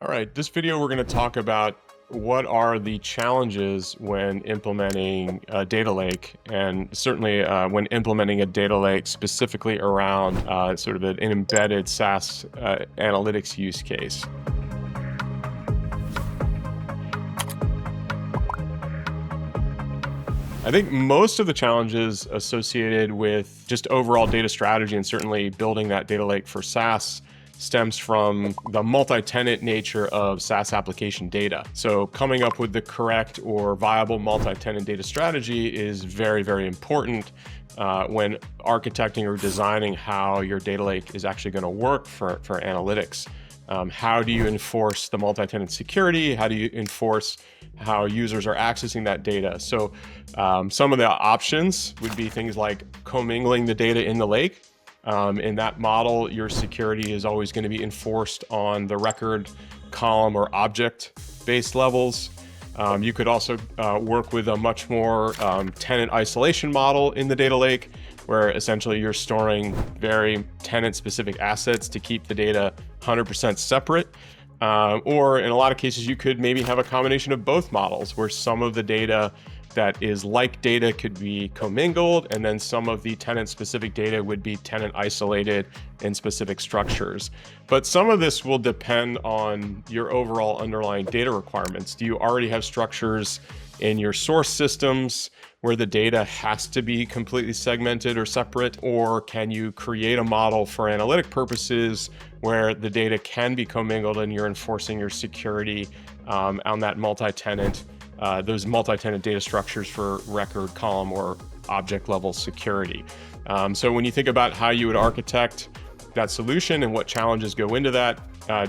All right, this video we're going to talk about what are the challenges when implementing a data lake, and certainly when implementing a data lake specifically around sort of an embedded SaaS analytics use case. I think most of the challenges associated with just overall data strategy and certainly building that data lake for SaaS stems from the multi-tenant nature of SaaS application data. So coming up with the correct or viable multi-tenant data strategy is very, very important when architecting or designing how your data lake is actually going to work for analytics. How do you enforce the multi-tenant security? How do you enforce how users are accessing that data? So some of the options would be things like commingling the data in the lake. In that model, your security is always going to be enforced on the record, column, or object-based levels. You could also work with a much more tenant isolation model in the data lake, where essentially you're storing very tenant-specific assets to keep the data 100% separate. Or in a lot of cases, you could maybe have a combination of both models, where some of the data that is like data could be commingled, and then some of the tenant-specific data would be tenant isolated in specific structures. But some of this will depend on your overall underlying data requirements. Do you already have structures in your source systems where the data has to be completely segmented or separate? Or can you create a model for analytic purposes where the data can be commingled and you're enforcing your security on that multi-tenant, those multi-tenant data structures for record, column, or object level security? So when you think about how you would architect that solution and what challenges go into that,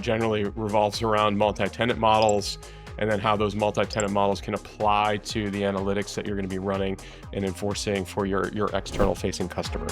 generally revolves around multi-tenant models, and then how those multi-tenant models can apply to the analytics that you're going to be running and enforcing for your external facing customer.